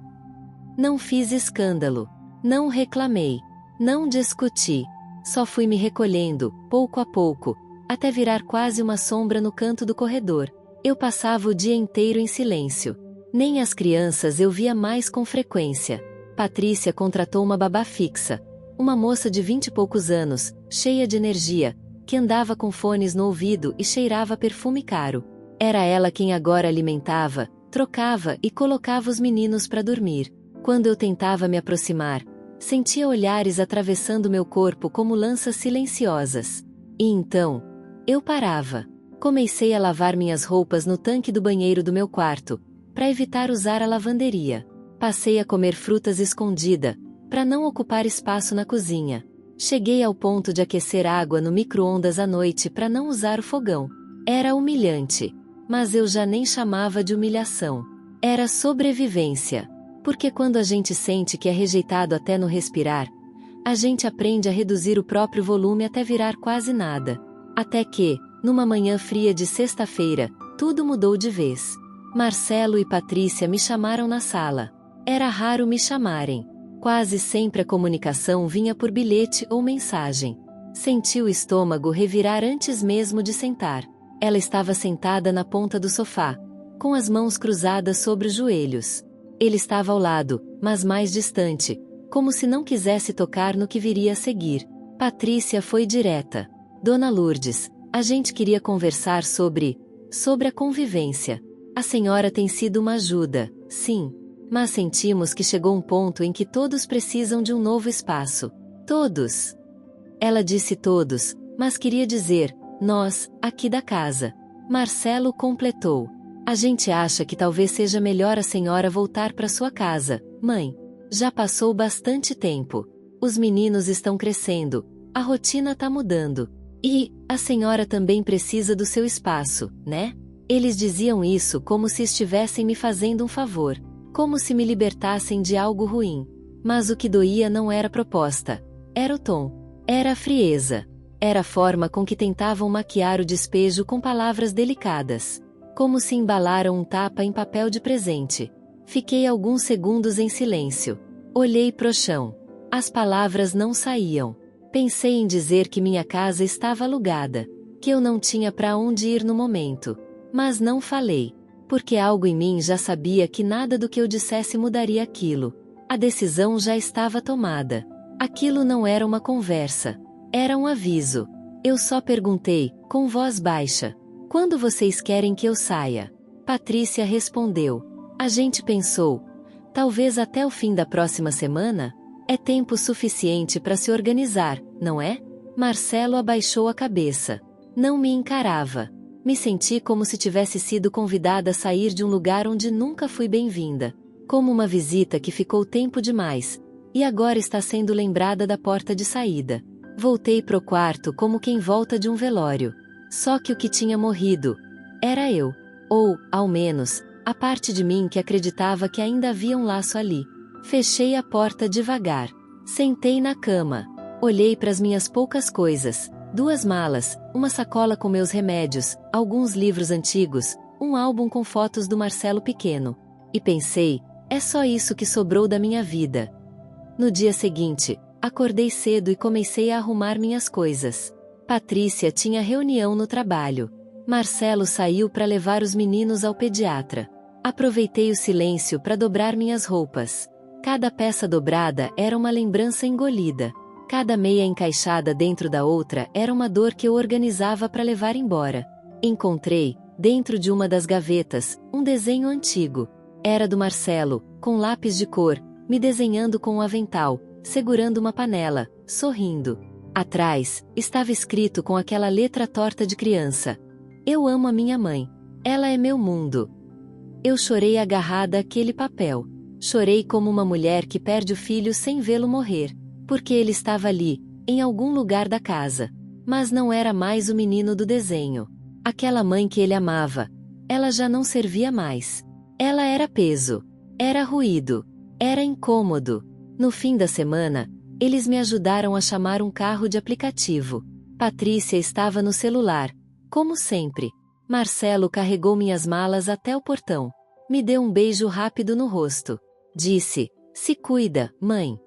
Não fiz escândalo. Não reclamei. Não discuti. Só fui me recolhendo, pouco a pouco, até virar quase uma sombra no canto do corredor. Eu passava o dia inteiro em silêncio. Nem as crianças eu via mais com frequência. Patrícia contratou uma babá fixa. Uma moça de 20 e poucos anos, cheia de energia, que andava com fones no ouvido e cheirava perfume caro. Era ela quem agora alimentava, trocava e colocava os meninos para dormir. Quando eu tentava me aproximar, sentia olhares atravessando meu corpo como lanças silenciosas. E então, eu parava. Comecei a lavar minhas roupas no tanque do banheiro do meu quarto, para evitar usar a lavanderia. Passei a comer frutas escondida, para não ocupar espaço na cozinha. Cheguei ao ponto de aquecer água no micro-ondas à noite para não usar o fogão. Era humilhante. Mas eu já nem chamava de humilhação. Era sobrevivência. Porque quando a gente sente que é rejeitado até no respirar, a gente aprende a reduzir o próprio volume até virar quase nada. Até que, numa manhã fria de sexta-feira, tudo mudou de vez. Marcelo e Patrícia me chamaram na sala. Era raro me chamarem. Quase sempre a comunicação vinha por bilhete ou mensagem. Senti o estômago revirar antes mesmo de sentar. Ela estava sentada na ponta do sofá, com as mãos cruzadas sobre os joelhos. Ele estava ao lado, mas mais distante, como se não quisesse tocar no que viria a seguir. Patrícia foi direta. Dona Lourdes, a gente queria conversar sobre a convivência. A senhora tem sido uma ajuda, sim. Mas sentimos que chegou um ponto em que todos precisam de um novo espaço. Todos. Ela disse todos, mas queria dizer, nós, aqui da casa. Marcelo completou. A gente acha que talvez seja melhor a senhora voltar para sua casa, mãe. Já passou bastante tempo. Os meninos estão crescendo, a rotina tá mudando. E, a senhora também precisa do seu espaço, né? Eles diziam isso como se estivessem me fazendo um favor. Como se me libertassem de algo ruim. Mas o que doía não era a proposta. Era o tom. Era a frieza. Era a forma com que tentavam maquiar o despejo com palavras delicadas. Como se embalaram um tapa em papel de presente. Fiquei alguns segundos em silêncio. Olhei pro chão. As palavras não saíam. Pensei em dizer que minha casa estava alugada. Que eu não tinha para onde ir no momento. Mas não falei. Porque algo em mim já sabia que nada do que eu dissesse mudaria aquilo. A decisão já estava tomada. Aquilo não era uma conversa. Era um aviso. Eu só perguntei, com voz baixa. Quando vocês querem que eu saia? Patrícia respondeu. A gente pensou. Talvez até o fim da próxima semana? É tempo suficiente para se organizar, não é? Marcelo abaixou a cabeça. Não me encarava. Me senti como se tivesse sido convidada a sair de um lugar onde nunca fui bem-vinda. Como uma visita que ficou tempo demais, e agora está sendo lembrada da porta de saída. Voltei pro quarto como quem volta de um velório. Só que o que tinha morrido era eu. Ou, ao menos, a parte de mim que acreditava que ainda havia um laço ali. Fechei a porta devagar. Sentei na cama. Olhei para as minhas poucas coisas. 2 malas, uma sacola com meus remédios, alguns livros antigos, um álbum com fotos do Marcelo pequeno. E pensei, é só isso que sobrou da minha vida. No dia seguinte, acordei cedo e comecei a arrumar minhas coisas. Patrícia tinha reunião no trabalho. Marcelo saiu para levar os meninos ao pediatra. Aproveitei o silêncio para dobrar minhas roupas. Cada peça dobrada era uma lembrança engolida. Cada meia encaixada dentro da outra era uma dor que eu organizava para levar embora. Encontrei, dentro de uma das gavetas, um desenho antigo. Era do Marcelo, com lápis de cor, me desenhando com um avental, segurando uma panela, sorrindo. Atrás, estava escrito com aquela letra torta de criança. Eu amo a minha mãe. Ela é meu mundo. Eu chorei agarrada àquele papel. Chorei como uma mulher que perde o filho sem vê-lo morrer. Porque ele estava ali, em algum lugar da casa. Mas não era mais o menino do desenho. Aquela mãe que ele amava. Ela já não servia mais. Ela era peso. Era ruído. Era incômodo. No fim da semana, eles me ajudaram a chamar um carro de aplicativo. Patrícia estava no celular. Como sempre. Marcelo carregou minhas malas até o portão. Me deu um beijo rápido no rosto. Disse, se cuida, mãe.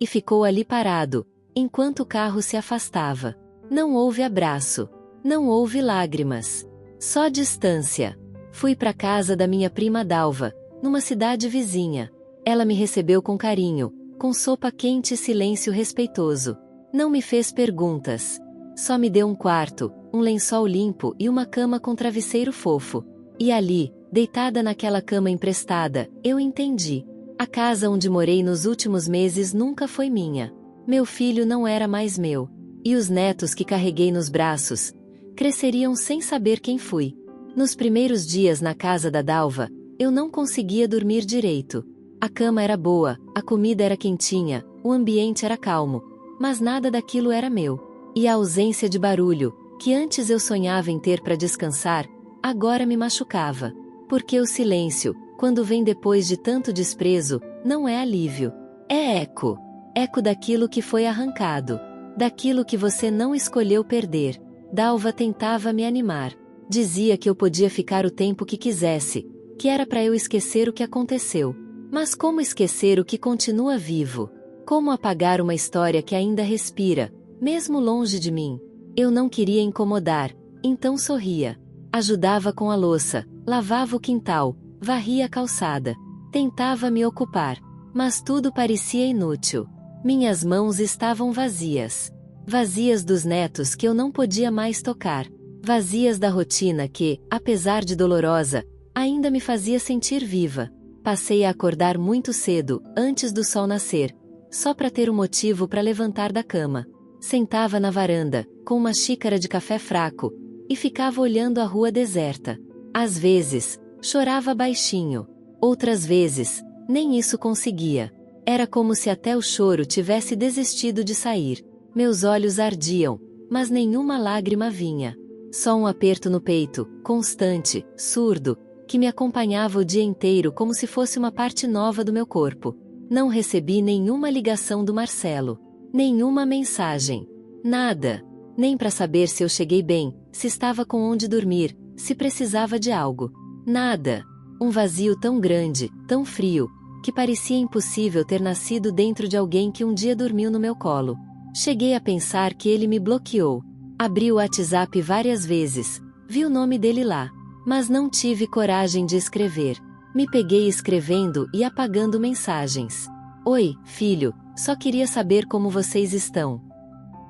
E ficou ali parado, enquanto o carro se afastava. Não houve abraço. Não houve lágrimas. Só distância. Fui para casa da minha prima Dalva, numa cidade vizinha. Ela me recebeu com carinho, com sopa quente e silêncio respeitoso. Não me fez perguntas. Só me deu um quarto, um lençol limpo e uma cama com travesseiro fofo. E ali, deitada naquela cama emprestada, eu entendi. A casa onde morei nos últimos meses nunca foi minha. Meu filho não era mais meu. E os netos que carreguei nos braços cresceriam sem saber quem fui. Nos primeiros dias na casa da Dalva, eu não conseguia dormir direito. A cama era boa, a comida era quentinha, o ambiente era calmo. Mas nada daquilo era meu. E a ausência de barulho, que antes eu sonhava em ter para descansar, agora me machucava. Porque o silêncio, quando vem depois de tanto desprezo, não é alívio. É eco. Eco daquilo que foi arrancado. Daquilo que você não escolheu perder. Dalva tentava me animar. Dizia que eu podia ficar o tempo que quisesse. Que era para eu esquecer o que aconteceu. Mas como esquecer o que continua vivo? Como apagar uma história que ainda respira, mesmo longe de mim? Eu não queria incomodar, então sorria. Ajudava com a louça, lavava o quintal, varria a calçada. Tentava me ocupar, mas tudo parecia inútil. Minhas mãos estavam vazias. Vazias dos netos que eu não podia mais tocar. Vazias da rotina que, apesar de dolorosa, ainda me fazia sentir viva. Passei a acordar muito cedo, antes do sol nascer, só para ter um motivo para levantar da cama. Sentava na varanda, com uma xícara de café fraco, e ficava olhando a rua deserta. Às vezes, chorava baixinho. Outras vezes, nem isso conseguia. Era como se até o choro tivesse desistido de sair. Meus olhos ardiam, mas nenhuma lágrima vinha. Só um aperto no peito, constante, surdo, que me acompanhava o dia inteiro como se fosse uma parte nova do meu corpo. Não recebi nenhuma ligação do Marcelo. Nenhuma mensagem. Nada. Nem para saber se eu cheguei bem, se estava com onde dormir, se precisava de algo. Nada. Um vazio tão grande, tão frio, que parecia impossível ter nascido dentro de alguém que um dia dormiu no meu colo. Cheguei a pensar que ele me bloqueou. Abri o WhatsApp várias vezes, vi o nome dele lá, mas não tive coragem de escrever. Me peguei escrevendo e apagando mensagens. Oi, filho, só queria saber como vocês estão.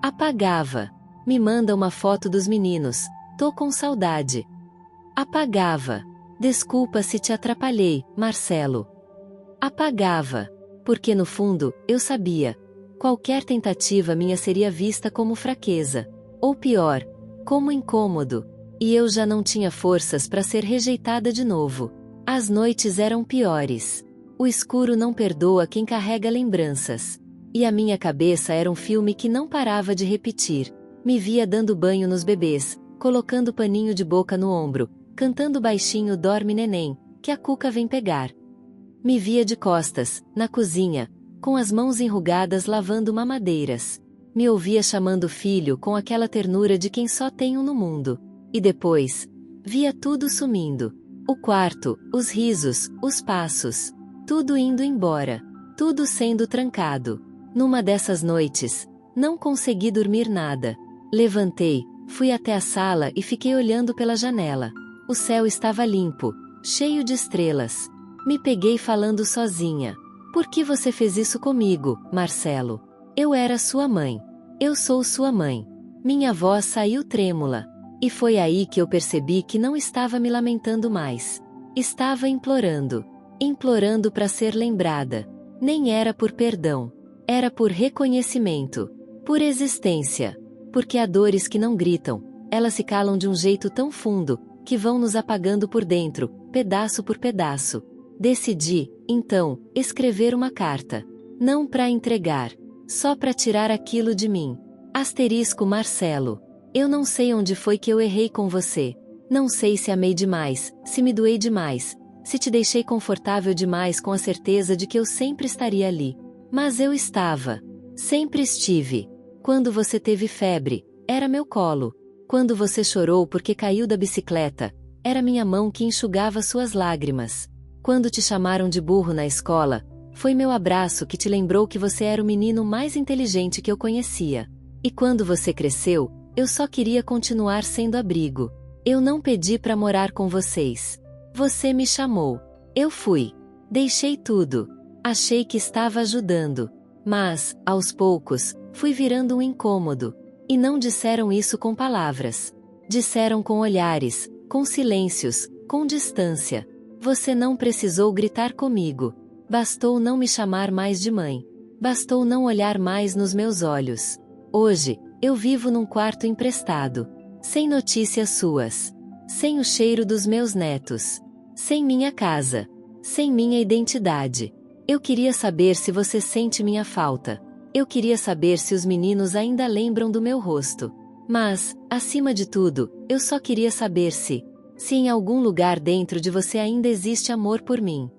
Apagava. Me manda uma foto dos meninos, tô com saudade. Apagava. Desculpa se te atrapalhei, Marcelo. Apagava. Porque no fundo, eu sabia. Qualquer tentativa minha seria vista como fraqueza. Ou pior, como incômodo. E eu já não tinha forças para ser rejeitada de novo. As noites eram piores. O escuro não perdoa quem carrega lembranças. E a minha cabeça era um filme que não parava de repetir. Me via dando banho nos bebês, colocando paninho de boca no ombro, cantando baixinho "Dorme neném", que a Cuca vem pegar. Me via de costas, na cozinha, com as mãos enrugadas lavando mamadeiras. Me ouvia chamando filho com aquela ternura de quem só tem um no mundo. E depois, via tudo sumindo. O quarto, os risos, os passos. Tudo indo embora. Tudo sendo trancado. Numa dessas noites, não consegui dormir nada. Levantei, fui até a sala e fiquei olhando pela janela. O céu estava limpo, cheio de estrelas. Me peguei falando sozinha. Por que você fez isso comigo, Marcelo? Eu era sua mãe. Eu sou sua mãe. Minha voz saiu trêmula. E foi aí que eu percebi que não estava me lamentando mais. Estava implorando. Implorando para ser lembrada. Nem era por perdão. Era por reconhecimento. Por existência. Porque há dores que não gritam. Elas se calam de um jeito tão fundo, que vão nos apagando por dentro, pedaço por pedaço. Decidi, então, escrever uma carta. Não para entregar. Só para tirar aquilo de mim. Asterisco Marcelo. Eu não sei onde foi que eu errei com você. Não sei se amei demais, se me doei demais, se te deixei confortável demais com a certeza de que eu sempre estaria ali. Mas eu estava. Sempre estive. Quando você teve febre, era meu colo. Quando você chorou porque caiu da bicicleta, era minha mão que enxugava suas lágrimas. Quando te chamaram de burro na escola, foi meu abraço que te lembrou que você era o menino mais inteligente que eu conhecia. E quando você cresceu, eu só queria continuar sendo abrigo. Eu não pedi para morar com vocês. Você me chamou. Eu fui. Deixei tudo. Achei que estava ajudando. Mas, aos poucos, fui virando um incômodo. E não disseram isso com palavras. Disseram com olhares, com silêncios, com distância. Você não precisou gritar comigo. Bastou não me chamar mais de mãe. Bastou não olhar mais nos meus olhos. Hoje, eu vivo num quarto emprestado. Sem notícias suas. Sem o cheiro dos meus netos. Sem minha casa. Sem minha identidade. Eu queria saber se você sente minha falta. Eu queria saber se os meninos ainda lembram do meu rosto. Mas, acima de tudo, eu só queria saber se em algum lugar dentro de você ainda existe amor por mim.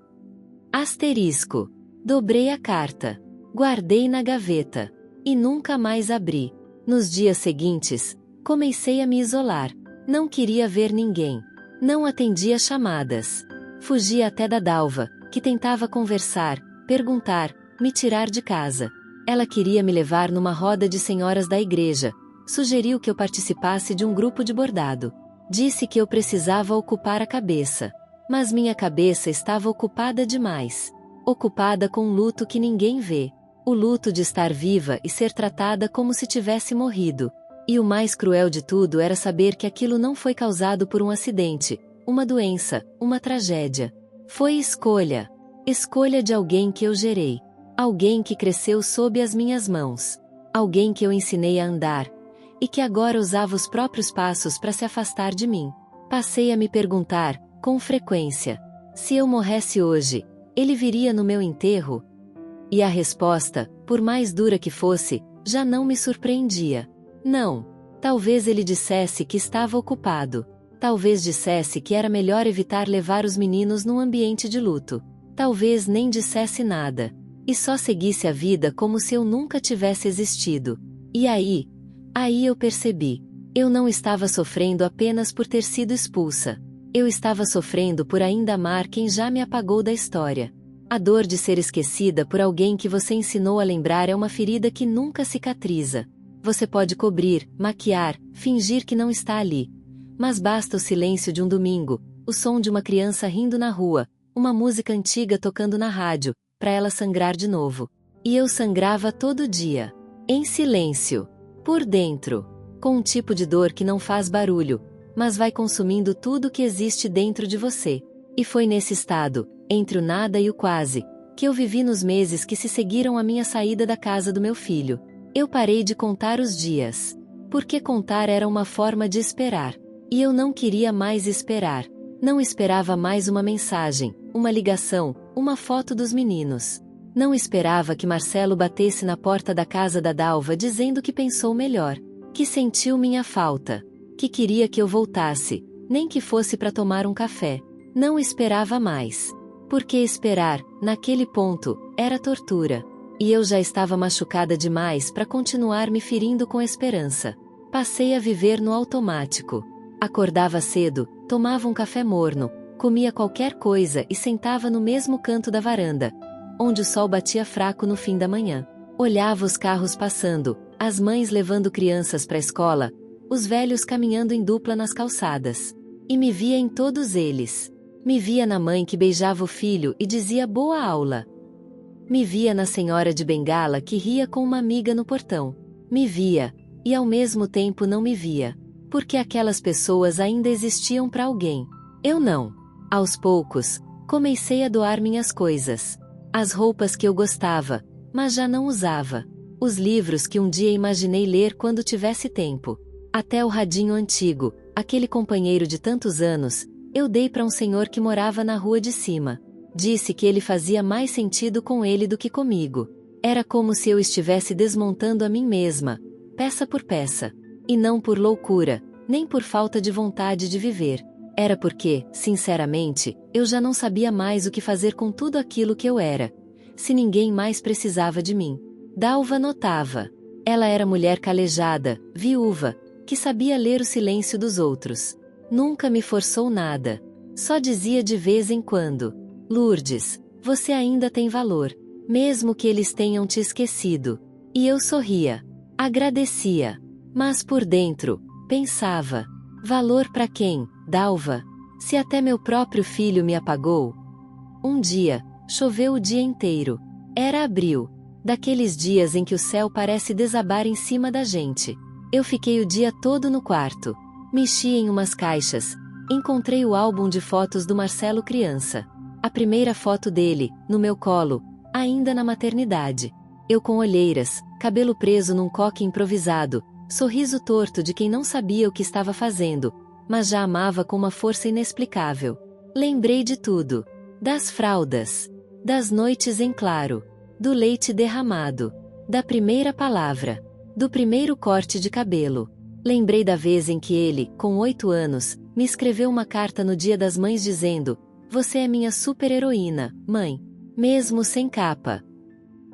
Asterisco. Dobrei a carta. Guardei na gaveta. E nunca mais abri. Nos dias seguintes, comecei a me isolar. Não queria ver ninguém. Não atendia chamadas. Fugia até da Dalva, que tentava conversar, perguntar, me tirar de casa. Ela queria me levar numa roda de senhoras da igreja, sugeriu que eu participasse de um grupo de bordado. Disse que eu precisava ocupar a cabeça. Mas minha cabeça estava ocupada demais. Ocupada com um luto que ninguém vê. O luto de estar viva e ser tratada como se tivesse morrido. E o mais cruel de tudo era saber que aquilo não foi causado por um acidente, uma doença, uma tragédia. Foi escolha. Escolha de alguém que eu gerei. Alguém que cresceu sob as minhas mãos. Alguém que eu ensinei a andar. E que agora usava os próprios passos para se afastar de mim. Passei a me perguntar, com frequência, se eu morresse hoje, ele viria no meu enterro? E a resposta, por mais dura que fosse, já não me surpreendia. Não. Talvez ele dissesse que estava ocupado. Talvez dissesse que era melhor evitar levar os meninos num ambiente de luto. Talvez nem dissesse nada. E só seguisse a vida como se eu nunca tivesse existido. E aí eu percebi. Eu não estava sofrendo apenas por ter sido expulsa. Eu estava sofrendo por ainda amar quem já me apagou da história. A dor de ser esquecida por alguém que você ensinou a lembrar é uma ferida que nunca cicatriza. Você pode cobrir, maquiar, fingir que não está ali. Mas basta o silêncio de um domingo, o som de uma criança rindo na rua, uma música antiga tocando na rádio, para ela sangrar de novo. E eu sangrava todo dia. Em silêncio. Por dentro. Com um tipo de dor que não faz barulho, mas vai consumindo tudo que existe dentro de você. E foi nesse estado, entre o nada e o quase, que eu vivi nos meses que se seguiram à minha saída da casa do meu filho. Eu parei de contar os dias. Porque contar era uma forma de esperar. E eu não queria mais esperar. Não esperava mais uma mensagem, uma ligação, uma foto dos meninos. Não esperava que Marcelo batesse na porta da casa da Dalva dizendo que pensou melhor. Que sentiu minha falta. Que queria que eu voltasse, nem que fosse para tomar um café. Não esperava mais. Porque esperar, naquele ponto, era tortura. E eu já estava machucada demais para continuar me ferindo com esperança. Passei a viver no automático. Acordava cedo, tomava um café morno, comia qualquer coisa e sentava no mesmo canto da varanda, onde o sol batia fraco no fim da manhã. Olhava os carros passando, as mães levando crianças para a escola, os velhos caminhando em dupla nas calçadas. E me via em todos eles. Me via na mãe que beijava o filho e dizia boa aula. Me via na senhora de bengala que ria com uma amiga no portão. Me via, e ao mesmo tempo não me via. Porque aquelas pessoas ainda existiam para alguém. Eu não. Aos poucos, comecei a doar minhas coisas. As roupas que eu gostava, mas já não usava. Os livros que um dia imaginei ler quando tivesse tempo. Até o radinho antigo, aquele companheiro de tantos anos, eu dei para um senhor que morava na rua de cima. Disse que ele fazia mais sentido com ele do que comigo. Era como se eu estivesse desmontando a mim mesma, peça por peça. E não por loucura, nem por falta de vontade de viver. Era porque, sinceramente, eu já não sabia mais o que fazer com tudo aquilo que eu era. Se ninguém mais precisava de mim. Dalva notava. Ela era mulher calejada, viúva, que sabia ler o silêncio dos outros. Nunca me forçou nada. Só dizia de vez em quando: Lourdes, você ainda tem valor, mesmo que eles tenham te esquecido. E eu sorria. Agradecia. Mas por dentro, pensava: valor para quem, Dalva? Se até meu próprio filho me apagou. Um dia, choveu o dia inteiro. Era abril. Daqueles dias em que o céu parece desabar em cima da gente. Eu fiquei o dia todo no quarto. Mexi em umas caixas. Encontrei o álbum de fotos do Marcelo criança. A primeira foto dele, no meu colo, ainda na maternidade. Eu com olheiras, cabelo preso num coque improvisado, sorriso torto de quem não sabia o que estava fazendo, mas já amava com uma força inexplicável. Lembrei de tudo. Das fraldas. Das noites em claro. Do leite derramado. Da primeira palavra. Do primeiro corte de cabelo. Lembrei da vez em que ele, com 8 anos, me escreveu uma carta no Dia das Mães dizendo: você é minha super-heroína, mãe. Mesmo sem capa.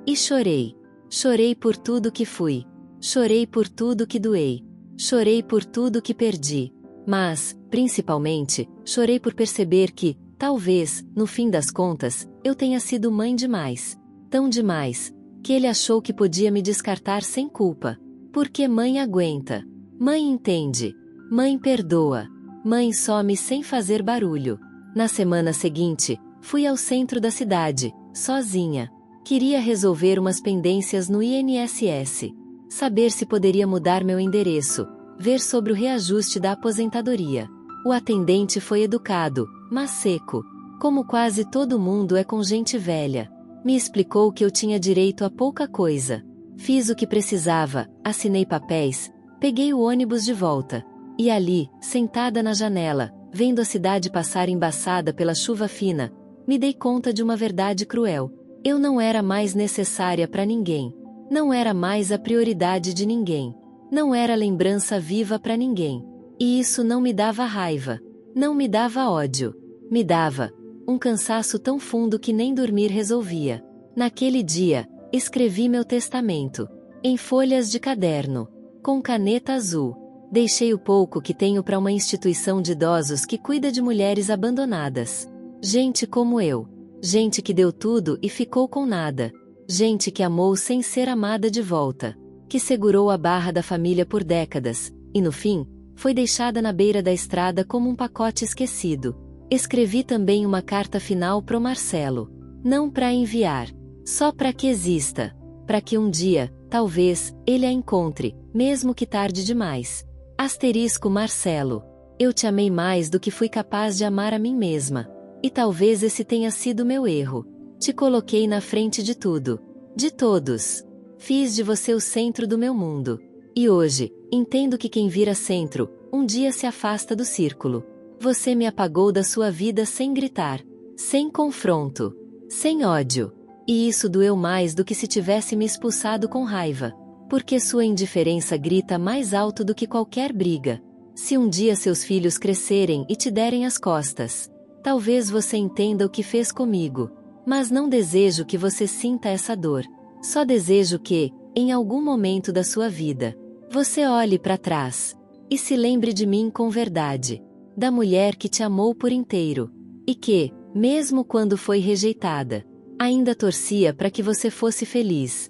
E chorei. Chorei por tudo que fui. Chorei por tudo que doei. Chorei por tudo que perdi. Mas, principalmente, chorei por perceber que, Talvez, no fim das contas, eu tenha sido mãe demais. Tão demais, que ele achou que podia me descartar sem culpa. Porque mãe aguenta. Mãe entende. Mãe perdoa. Mãe some sem fazer barulho. Na semana seguinte, fui ao centro da cidade, sozinha. Queria resolver umas pendências no INSS. Saber se poderia mudar meu endereço. Ver sobre o reajuste da aposentadoria. O atendente foi educado, mas seco. Como quase todo mundo é com gente velha. Me explicou que eu tinha direito a pouca coisa. Fiz o que precisava, assinei papéis, peguei o ônibus de volta. E ali, sentada na janela, vendo a cidade passar embaçada pela chuva fina, me dei conta de uma verdade cruel. Eu não era mais necessária para ninguém. Não era mais a prioridade de ninguém. Não era lembrança viva para ninguém. E isso não me dava raiva. Não me dava ódio. Me dava um cansaço tão fundo que nem dormir resolvia. Naquele dia, escrevi meu testamento. Em folhas de caderno. Com caneta azul. Deixei o pouco que tenho para uma instituição de idosos que cuida de mulheres abandonadas. Gente como eu. Gente que deu tudo e ficou com nada. Gente que amou sem ser amada de volta. Que segurou a barra da família por décadas, e no fim, foi deixada na beira da estrada como um pacote esquecido. Escrevi também uma carta final pro Marcelo. Não para enviar. Só para que exista. Para que um dia, talvez, ele a encontre, mesmo que tarde demais. Asterisco Marcelo. Eu te amei mais do que fui capaz de amar a mim mesma. E talvez esse tenha sido meu erro. Te coloquei na frente de tudo. De todos. Fiz de você o centro do meu mundo. E hoje, entendo que quem vira centro, um dia se afasta do círculo. Você me apagou da sua vida sem gritar. Sem confronto. Sem ódio. E isso doeu mais do que se tivesse me expulsado com raiva. Porque sua indiferença grita mais alto do que qualquer briga. Se um dia seus filhos crescerem e te derem as costas, talvez você entenda o que fez comigo. Mas não desejo que você sinta essa dor. Só desejo que, em algum momento da sua vida, você olhe para trás e se lembre de mim com verdade. Da mulher que te amou por inteiro. E que, mesmo quando foi rejeitada, ainda torcia para que você fosse feliz.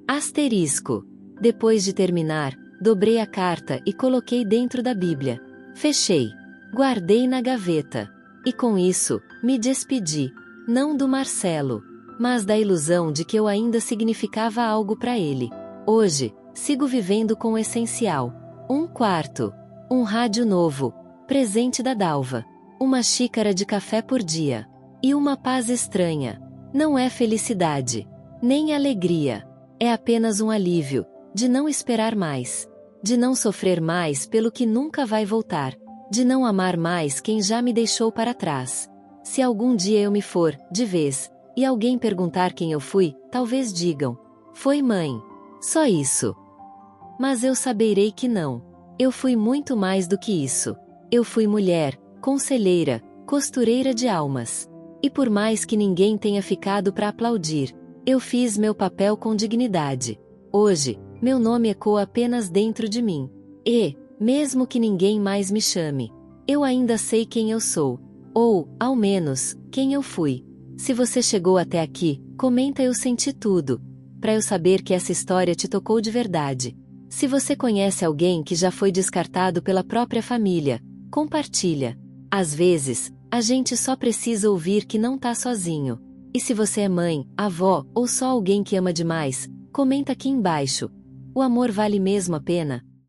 Asterisco. Depois de terminar, dobrei a carta e coloquei dentro da Bíblia. Fechei. Guardei na gaveta. E com isso, me despedi. Não do Marcelo, mas da ilusão de que eu ainda significava algo para ele. Hoje, sigo vivendo com o essencial. Um quarto. Um rádio novo. Presente da Dalva. Uma xícara de café por dia. E uma paz estranha. Não é felicidade. Nem alegria. É apenas um alívio. De não esperar mais. De não sofrer mais pelo que nunca vai voltar. De não amar mais quem já me deixou para trás. Se algum dia eu me for, de vez, e alguém perguntar quem eu fui, talvez digam: foi mãe. Só isso. Mas eu saberei que não. Eu fui muito mais do que isso. Eu fui mulher, conselheira, costureira de almas. E por mais que ninguém tenha ficado para aplaudir, eu fiz meu papel com dignidade. Hoje, meu nome ecoa apenas dentro de mim. E, mesmo que ninguém mais me chame, eu ainda sei quem eu sou. Ou, ao menos, quem eu fui. Se você chegou até aqui, comenta "eu senti tudo", para eu saber que essa história te tocou de verdade. Se você conhece alguém que já foi descartado pela própria família, compartilha. Às vezes, a gente só precisa ouvir que não tá sozinho. E se você é mãe, avó, ou só alguém que ama demais, comenta aqui embaixo. O amor vale mesmo a pena?